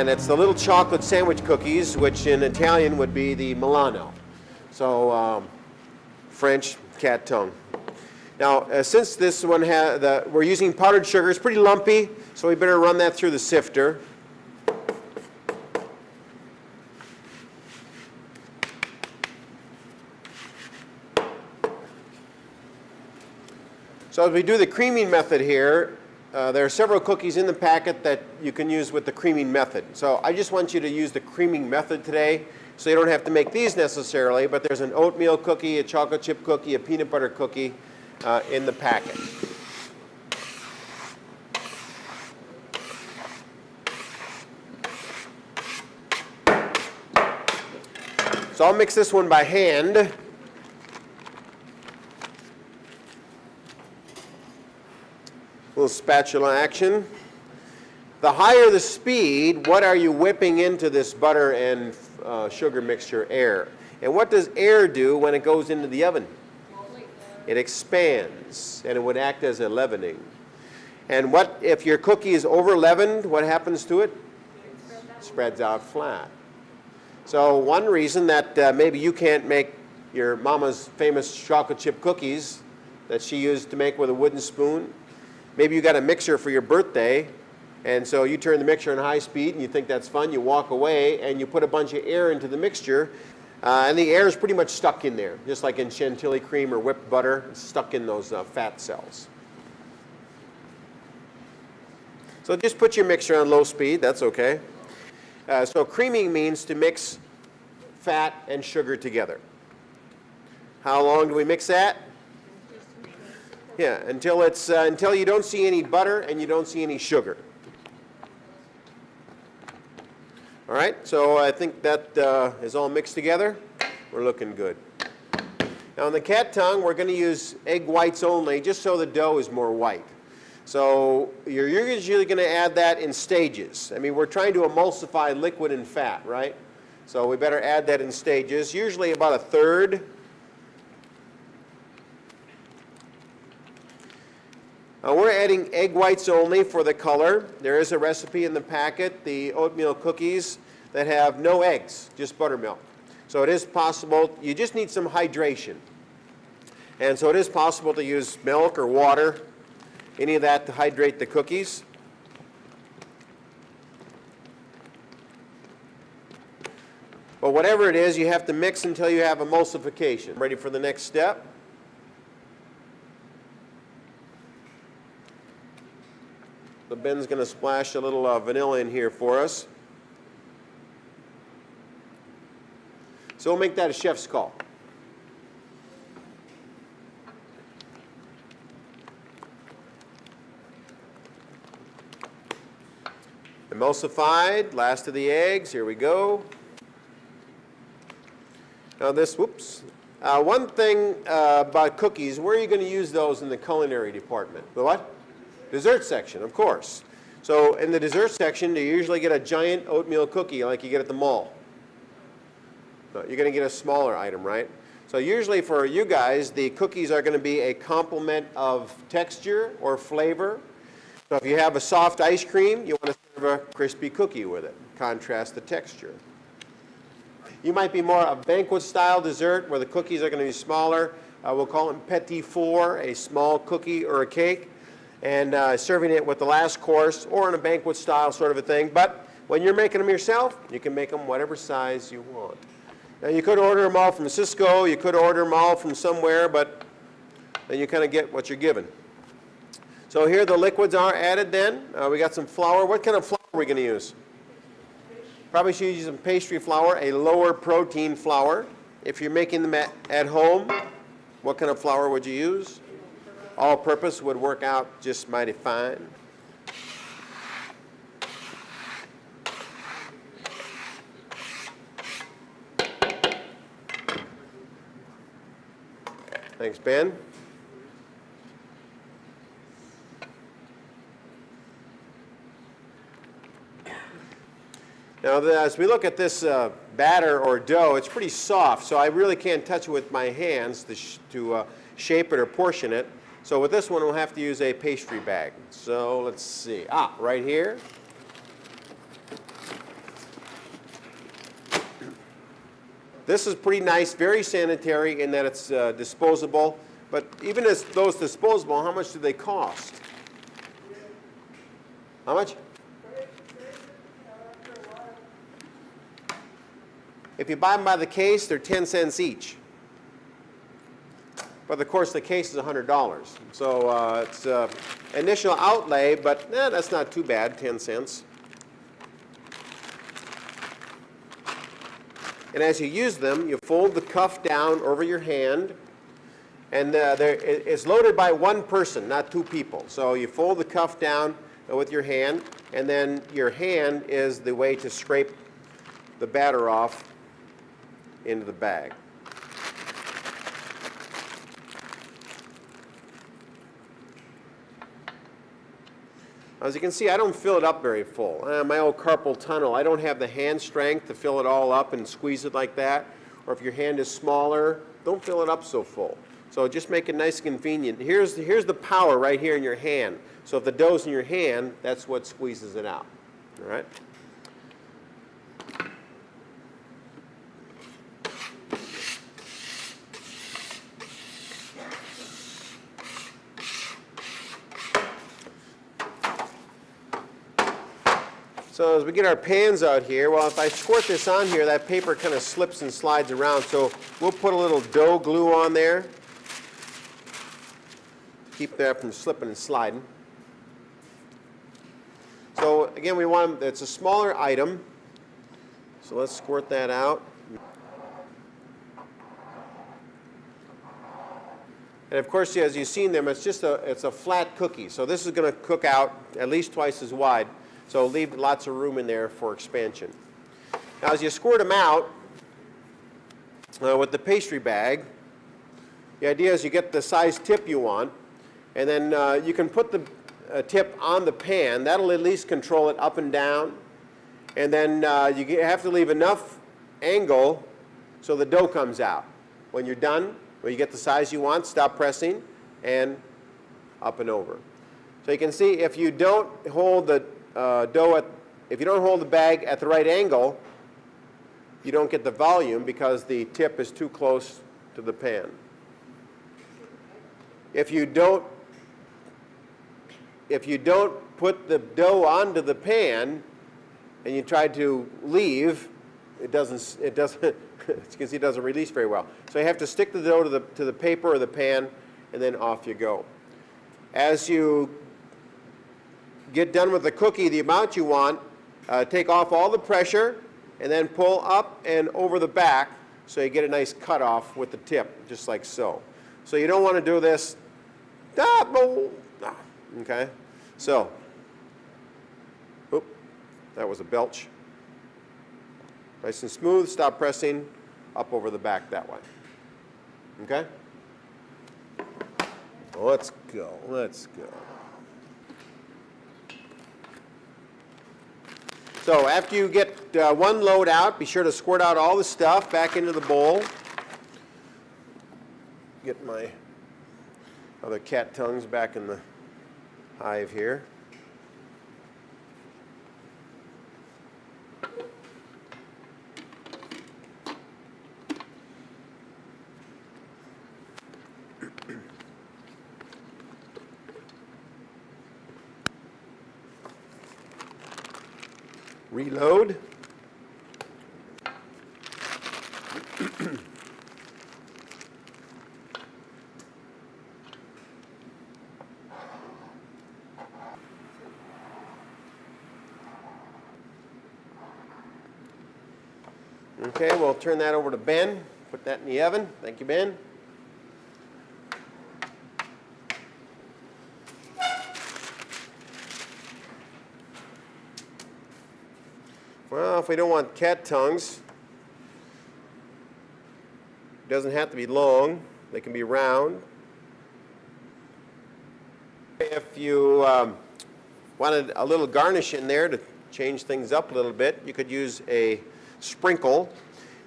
And it's the little chocolate sandwich cookies, which in Italian would be the Milano. So French cat tongue. Now, since this one we're using powdered sugar, it's pretty lumpy, so we better run that through the sifter. So as we do the creaming method here, there are several cookies in the packet that you can use with the creaming method. So I just want you to use the creaming method today, so you don't have to make these necessarily, but there's an oatmeal cookie, a chocolate chip cookie, a peanut butter cookie in the packet. So I'll mix this one by hand. Little spatula action. The higher the speed, what are you whipping into this butter and sugar mixture? Air. And what does air do when it goes into the oven? It expands, and it would act as a leavening. And what if your cookie is over leavened? What happens to it? Spreads out flat. So one reason that maybe you can't make your mama's famous chocolate chip cookies that she used to make with a wooden spoon, maybe you got a mixer for your birthday, and so you turn the mixer on high speed and you think that's fun, you walk away and you put a bunch of air into the mixture, and the air is pretty much stuck in there, just like in chantilly cream or whipped butter, it's stuck in those fat cells. So just put your mixer on low speed, that's okay. So creaming means to mix fat and sugar together. How long do we mix that? Yeah, until you don't see any butter and you don't see any sugar. All right, so I think that is all mixed together. We're looking good. Now in the cat tongue, we're going to use egg whites only, just so the dough is more white. So you're usually going to add that in stages. I mean, we're trying to emulsify liquid and fat, right? So we better add that in stages, usually about a third. We're adding egg whites only for the color. There is a recipe in the packet, the oatmeal cookies, that have no eggs, just buttermilk. So it is possible, you just need some hydration. And so it is possible to use milk or water, any of that to hydrate the cookies. But whatever it is, you have to mix until you have emulsification. Ready for the next step? So Ben's going to splash a little vanilla in here for us. So we'll make that a chef's call. Emulsified, last of the eggs, here we go. Now this, one thing about cookies, where are you going to use those in the culinary department? The what? Dessert section, of course. So in the dessert section, you usually get a giant oatmeal cookie like you get at the mall. No, you're going to get a smaller item, right? So usually for you guys, the cookies are going to be a complement of texture or flavor. So if you have a soft ice cream, you want to serve a crispy cookie with it. Contrast the texture. You might be more a banquet-style dessert where the cookies are going to be smaller. We'll call them petit four, a small cookie or a cake, and serving it with the last course or in a banquet-style sort of a thing. But when you're making them yourself, you can make them whatever size you want. Now you could order them all from Cisco, you could order them all from somewhere, but then you kind of get what you're given. So here the liquids are added then. We got some flour. What kind of flour are we going to use? Probably should use some pastry flour, a lower protein flour. If you're making them at home, what kind of flour would you use? All-purpose would work out just mighty fine. Thanks, Ben. Now, as we look at this batter or dough, it's pretty soft, so I really can't touch it with my hands to shape it or portion it. So with this one, we'll have to use a pastry bag. So let's see. Right here. this is pretty nice, very sanitary in that it's disposable. But even as those disposable, how much do they cost? How much? If you buy them by the case, they're 10 cents each. But of course, the case is $100. So it's initial outlay, but that's not too bad, 10 cents. And as you use them, you fold the cuff down over your hand. And it's loaded by one person, not two people. So you fold the cuff down with your hand, and then your hand is the way to scrape the batter off into the bag. As you can see, I don't fill it up very full. My old carpal tunnel, I don't have the hand strength to fill it all up and squeeze it like that. Or if your hand is smaller, don't fill it up so full. So just make it nice and convenient. Here's the power right here in your hand. So if the dough's in your hand, that's what squeezes it out. All right? So as we get our pans out here, well, if I squirt this on here, that paper kind of slips and slides around. So we'll put a little dough glue on there. Keep that from slipping and sliding. So again, we want it's a smaller item. So let's squirt that out. And of course, as you've seen them, it's a flat cookie. So this is going to cook out at least twice as wide. So leave lots of room in there for expansion. Now as you squirt them out with the pastry bag, the idea is you get the size tip you want, and then you can put the tip on the pan. That'll at least control it up and down. And then you have to leave enough angle so the dough comes out. When you're done, when you get the size you want, stop pressing and up and over. So you can see if you don't hold the if you don't hold the bag at the right angle, you don't get the volume because the tip is too close to the pan. If you don't put the dough onto the pan and you try to leave, it doesn't as you can see, it doesn't release very well. So you have to stick the dough to the paper or the pan, and then off you go. As you get done with the cookie the amount you want, take off all the pressure, and then pull up and over the back so you get a nice cutoff with the tip, just like so. So you don't want to do this, okay? So, oop, that was a belch. Nice and smooth, stop pressing, up over the back that way. Okay? Let's go, let's go. So after you get one load out, be sure to squirt out all the stuff back into the bowl. Get my other cat tongues back in the hive here. Reload. Okay, we'll turn that over to Ben. Put that in the oven. Thank you, Ben. Well, if we don't want cat tongues, it doesn't have to be long. They can be round. If you wanted a little garnish in there to change things up a little bit, you could use a sprinkle.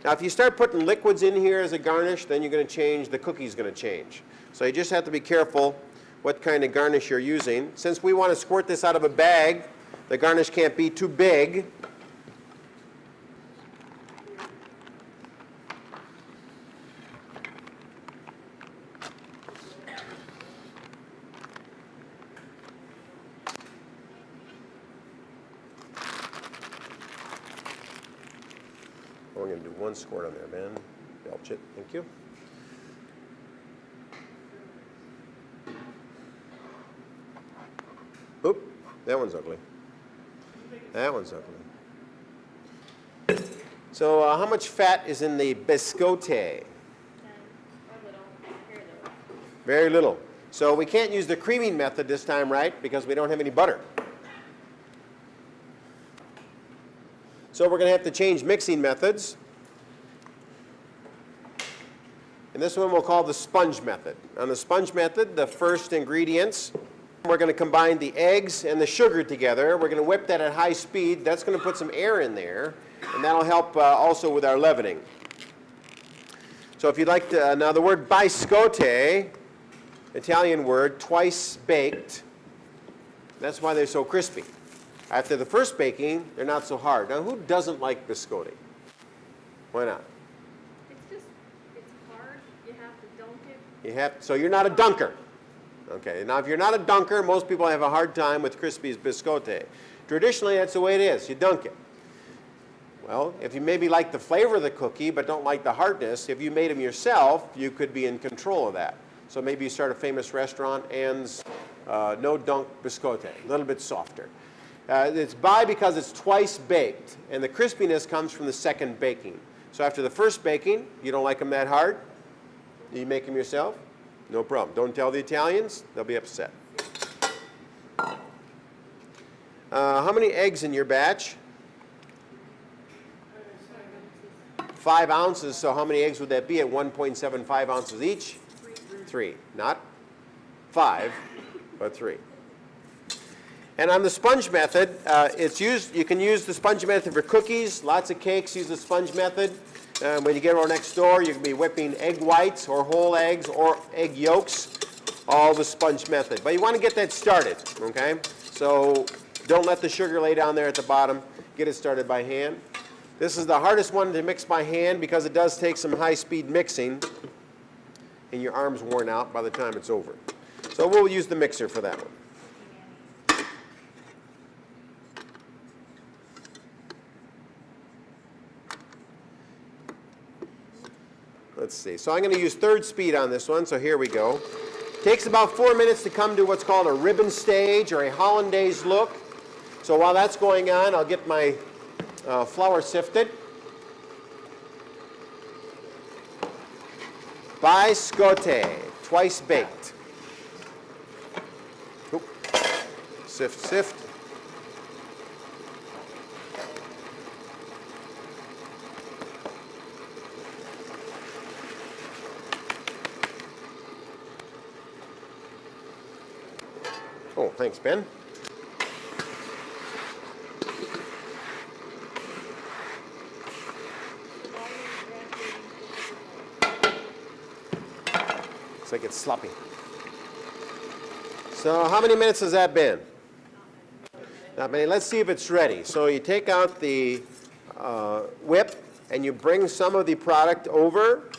Now, if you start putting liquids in here as a garnish, then you're going to change, the cookie's going to change. So you just have to be careful what kind of garnish you're using. Since we want to squirt this out of a bag, the garnish can't be too big. we're going to do 1 squirt on there, Ben. Belch it. Thank you. Oop, that one's ugly. That one's ugly. So how much fat is in the biscotti? Very little. So we can't use the creaming method this time, right? Because we don't have any butter. So we're going to have to change mixing methods. And this one we'll call the sponge method. On the sponge method, the first ingredients, we're going to combine the eggs and the sugar together. We're going to whip that at high speed. That's going to put some air in there, and that'll help also with our leavening. So if you'd like to, now the word biscotti, Italian word, twice baked, that's why they're so crispy. After the first baking, they're not so hard. Now, who doesn't like biscotti? Why not? It's hard. You have to dunk it. So you're not a dunker. Okay, now if you're not a dunker, most people have a hard time with crispy biscotti. Traditionally, that's the way it is. You dunk it. Well, if you maybe like the flavor of the cookie but don't like the hardness, if you made them yourself, you could be in control of that. So maybe you start a famous restaurant, Ann's no dunk biscotti, a little bit softer. It's because it's twice baked, and the crispiness comes from the second baking. So after the first baking, you don't like them that hard? You make them yourself? No problem. Don't tell the Italians, they'll be upset. How many eggs in your batch? 5 ounces, so how many eggs would that be at 1.75 ounces each? 3. Not 5, but 3. And on the sponge method, you can use the sponge method for cookies. Lots of cakes use the sponge method. When you get over next door, you can be whipping egg whites or whole eggs or egg yolks, all the sponge method. But you want to get that started, okay? So don't let the sugar lay down there at the bottom. Get it started by hand. This is the hardest one to mix by hand because it does take some high-speed mixing, and your arm's worn out by the time it's over. So we'll use the mixer for that one. Let's see. So I'm going to use 3rd speed on this one, so here we go. Takes about 4 minutes to come to what's called a ribbon stage or a hollandaise look. So while that's going on, I'll get my flour sifted. Biscotti, twice baked. Oop. Sift, sift. Oh, thanks, Ben. Looks like it's sloppy. So how many minutes has that been? Not many. Let's see if it's ready. So you take out the whip and you bring some of the product over,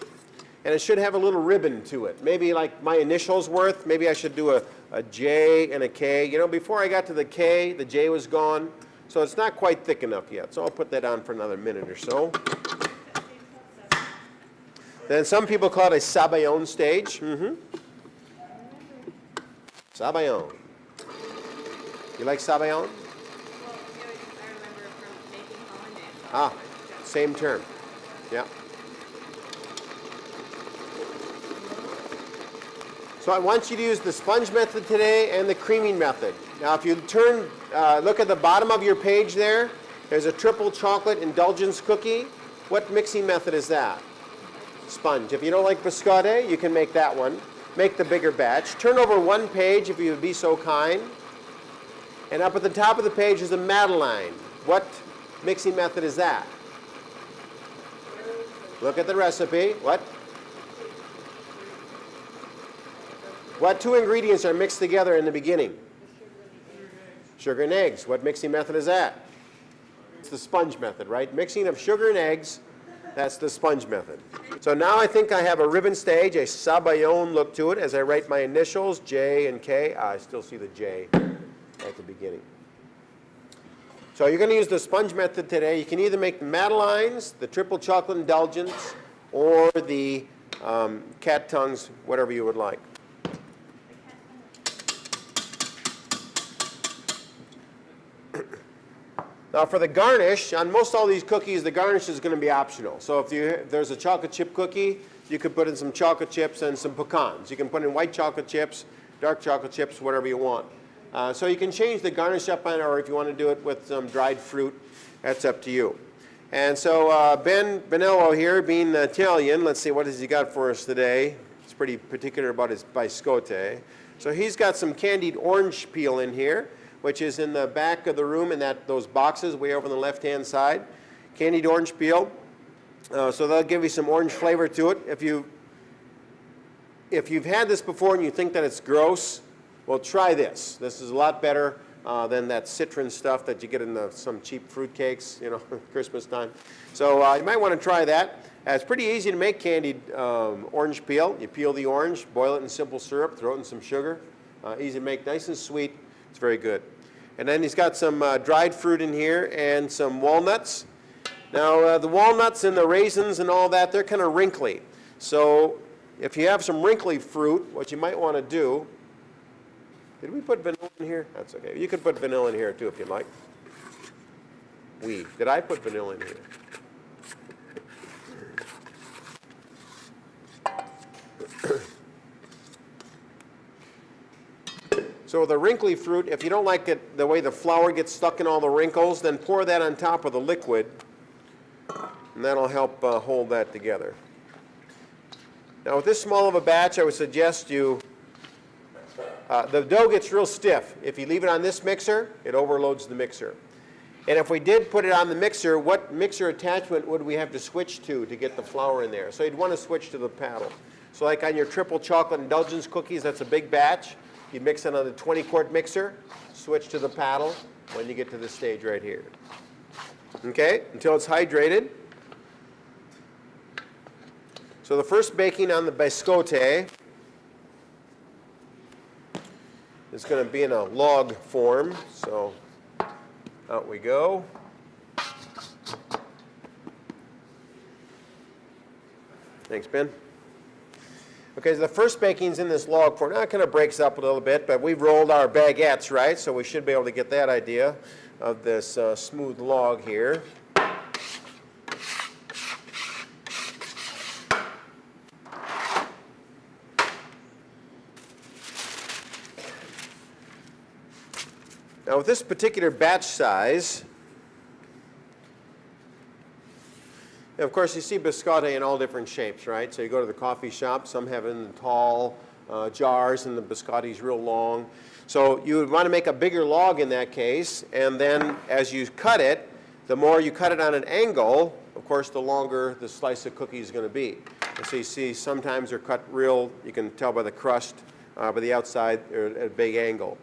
and it should have a little ribbon to it. Maybe like my initials worth. Maybe I should do a J and a K. You know, before I got to the K, the J was gone. So it's not quite thick enough yet. So I'll put that on for another minute or so. Then some people call it a Sabayon stage. Sabayon. You like Sabayon? Well, I remember from making hollandaise. Ah, same term. Yeah. So I want you to use the sponge method today and the creaming method. Now if you look at the bottom of your page there, there's a triple chocolate indulgence cookie. What mixing method is that? Sponge. If you don't like biscotti, you can make that one. Make the bigger batch. Turn over one page if you would be so kind. And up at the top of the page is a Madeleine. What mixing method is that? Look at the recipe. What 2 ingredients are mixed together in the beginning? Sugar and eggs. What mixing method is that? It's the sponge method, right? Mixing of sugar and eggs, that's the sponge method. So now I think I have a ribbon stage, a Sabayon look to it as I write my initials, J and K. I still see the J at the beginning. So you're going to use the sponge method today. You can either make the Madeleines, the triple chocolate indulgence, or the cat tongues, whatever you would like. Now for the garnish, on most all these cookies, the garnish is going to be optional. So if there's a chocolate chip cookie, you could put in some chocolate chips and some pecans. You can put in white chocolate chips, dark chocolate chips, whatever you want. So you can change the garnish up on, or if you want to do it with some dried fruit, that's up to you. And so Ben Benello here, being Italian, let's see, what has he got for us today? He's pretty particular about his biscotti. So he's got some candied orange peel in here, which is in the back of the room in those boxes way over on the left-hand side. Candied orange peel. So that'll give you some orange flavor to it. If you've had this before and you think that it's gross, well, try this. This is a lot better than that citron stuff that you get in some cheap fruit cakes, you know, Christmas time. So you might want to try that. It's pretty easy to make candied orange peel. You peel the orange, boil it in simple syrup, throw it in some sugar. Easy to make, nice and sweet. It's very good. And then he's got some dried fruit in here and some walnuts. Now, the walnuts and the raisins and all that, they're kind of wrinkly. So if you have some wrinkly fruit, what you might want to do, did we put vanilla in here? That's okay. You could put vanilla in here too if you'd like. Did I put vanilla in here? So the wrinkly fruit, if you don't like it the way the flour gets stuck in all the wrinkles, then pour that on top of the liquid, and that'll help hold that together. Now with this small of a batch, I would suggest the dough gets real stiff. If you leave it on this mixer, it overloads the mixer. And if we did put it on the mixer, what mixer attachment would we have to switch to get the flour in there? So you'd want to switch to the paddle. So like on your triple chocolate indulgence cookies, that's a big batch. You mix it on the 20-quart mixer, switch to the paddle when you get to this stage right here. Okay, until it's hydrated. So the first baking on the biscotti is going to be in a log form. So out we go. Thanks, Ben. Okay, so the first baking's in this log form. Now it kind of breaks up a little bit, but we've rolled our baguettes, right? So we should be able to get that idea of this smooth log here. Now with this particular batch size, and of course, you see biscotti in all different shapes, right? So you go to the coffee shop, some have it in the tall jars, and the biscotti's real long. So you would want to make a bigger log in that case, and then as you cut it, the more you cut it on an angle, of course, the longer the slice of cookie is going to be. And so you see sometimes they're cut real, you can tell by the crust, by the outside, they're at a big angle.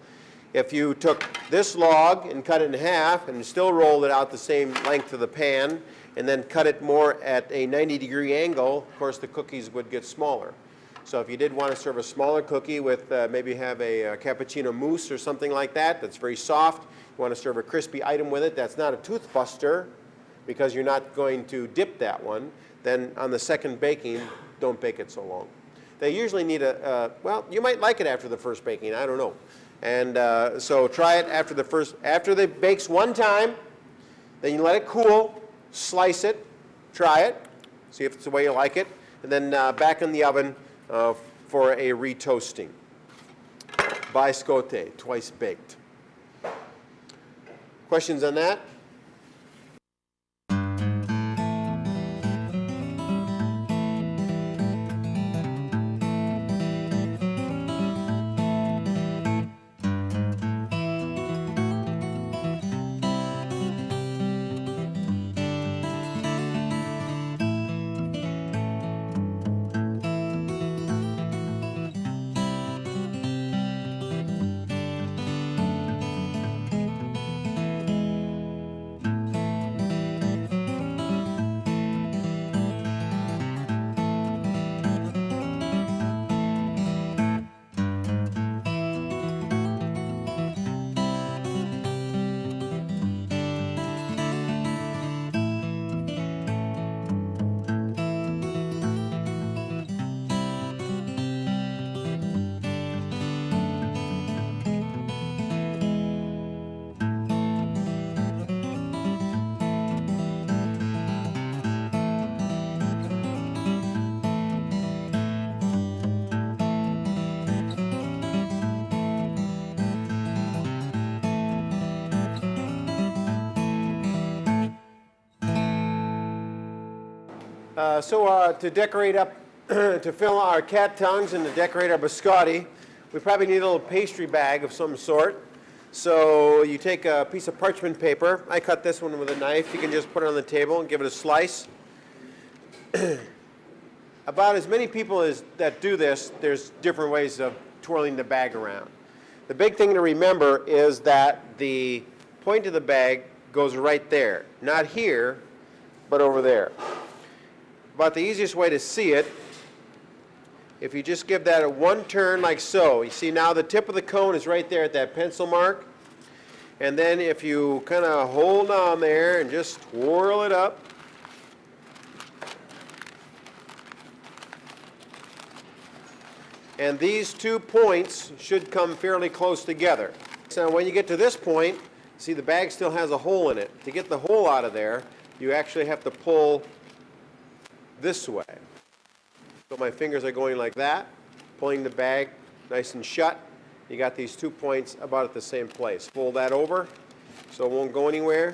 If you took this log and cut it in half and still rolled it out the same length of the pan, and then cut it more at a 90-degree angle, of course the cookies would get smaller. So if you did want to serve a smaller cookie with maybe have a cappuccino mousse or something like that, that's very soft, you want to serve a crispy item with it, that's not a tooth buster because you're not going to dip that one, then on the second baking, don't bake it so long. They usually need well, you might like it after the first baking, I don't know. And so try it after it bakes one time, then you let it cool, slice it, try it, see if it's the way you like it, and then back in the oven for a retoasting. Biscotti, twice baked. Questions on that? To decorate up, to fill our cat tongues and to decorate our biscotti, we probably need a little pastry bag of some sort. So you take a piece of parchment paper. I cut this one with a knife. You can just put it on the table and give it a slice. About as many people that do this, there's different ways of twirling the bag around. The big thing to remember is that the point of the bag goes right there. Not here, but over there. About the easiest way to see it, if you just give that a one turn like so. You see now the tip of the cone is right there at that pencil mark. And then if you kind of hold on there and just twirl it up. And these 2 points should come fairly close together. So when you get to this point, see the bag still has a hole in it. To get the hole out of there, you actually have to pull this way. So my fingers are going like that, pulling the bag nice and shut. You got these 2 points about at the same place. Fold that over so it won't go anywhere.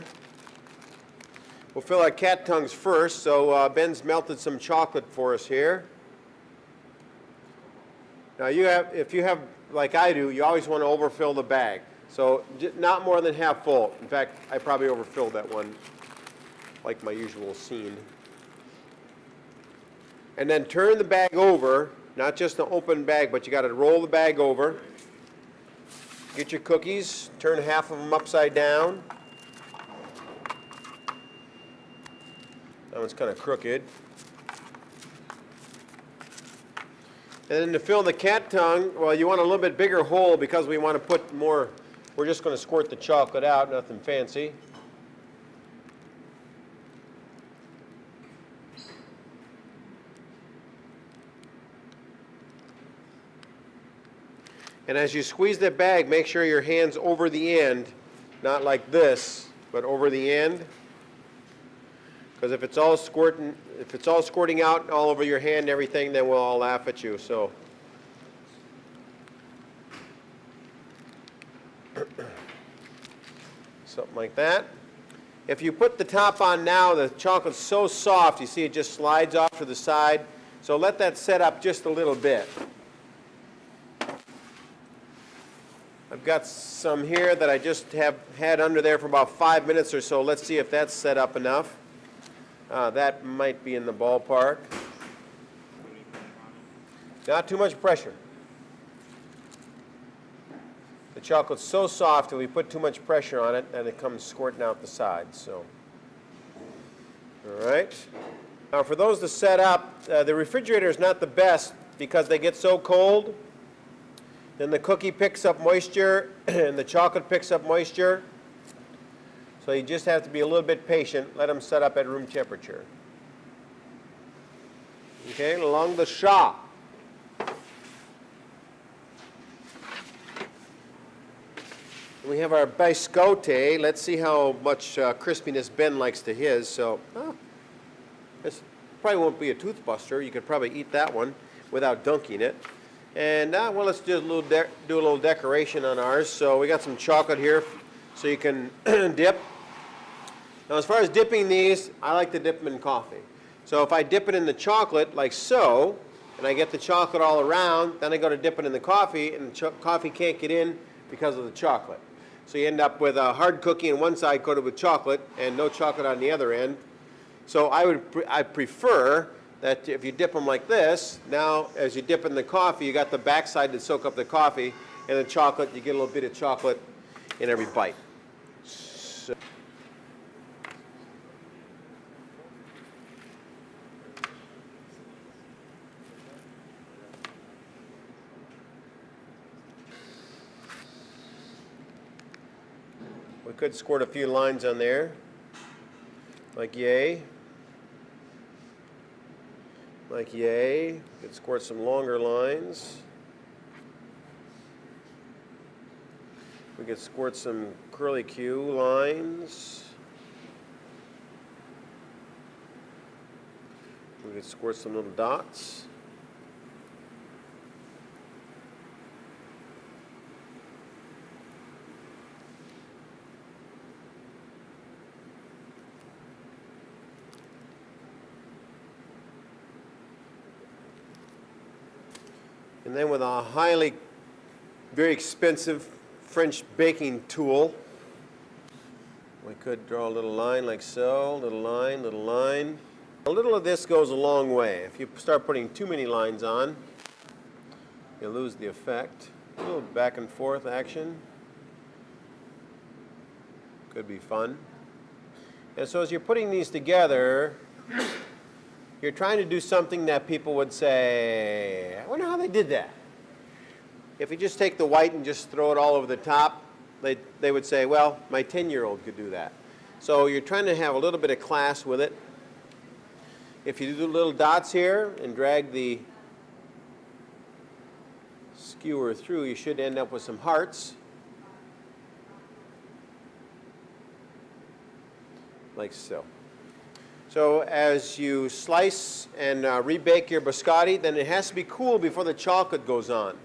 We'll fill our cat tongues first. So Ben's melted some chocolate for us here. Now if you have, like I do, you always want to overfill the bag. So not more than half full. In fact, I probably overfilled that one, like my usual scene. And then turn the bag over, not just an open bag, but you got to roll the bag over. Get your cookies, turn half of them upside down. That one's kind of crooked. And then to fill the cat tongue, well, you want a little bit bigger hole because we want to put more, we're just going to squirt the chocolate out, nothing fancy. And as you squeeze the bag, make sure your hand's over the end, not like this, but over the end. Because if it's all squirting out all over your hand and everything, then we'll all laugh at you. So something like that. If you put the top on now, the chocolate's so soft, you see it just slides off to the side. So let that set up just a little bit. I've got some here that I just have had under there for about 5 minutes or so. Let's see if that's set up enough. That might be in the ballpark. Not too much pressure. The chocolate's so soft, if we put too much pressure on it, and it comes squirting out the sides. So, all right. Now, for those to set up, the refrigerator is not the best because they get so cold. Then the cookie picks up moisture, and the chocolate picks up moisture. So you just have to be a little bit patient. Let them set up at room temperature. Okay, along the shop. We have our biscotti. Let's see how much crispiness Ben likes to his. So this probably won't be a tooth buster. You could probably eat that one without dunking it. And well, let's do a little decoration on ours. So we got some chocolate here, so you can dip. Now, as far as dipping these, I like to dip them in coffee. So if I dip it in the chocolate like so, and I get the chocolate all around, then I go to dip it in the coffee, and the coffee can't get in because of the chocolate. So you end up with a hard cookie on one side coated with chocolate, and no chocolate on the other end. So I prefer that if you dip them like this, now as you dip in the coffee, you got the backside to soak up the coffee, and the chocolate, you get a little bit of chocolate in every bite. So we could squirt a few lines on there, like yay. Like yay. Could squirt some longer lines. We could squirt some curly Q lines. We could squirt some little dots. And then with a highly, very expensive French baking tool, we could draw a little line like so, little line, little line. A little of this goes a long way. If you start putting too many lines on, you lose the effect. A little back and forth action could be fun. And so as you're putting these together, you're trying to do something that people would say, I wonder how they did that. If you just take the white and just throw it all over the top, they would say, well, my 10-year-old could do that. So you're trying to have a little bit of class with it. If you do little dots here and drag the skewer through, you should end up with some hearts. Like so. So as you slice and rebake your biscotti, then it has to be cool before the chocolate goes on.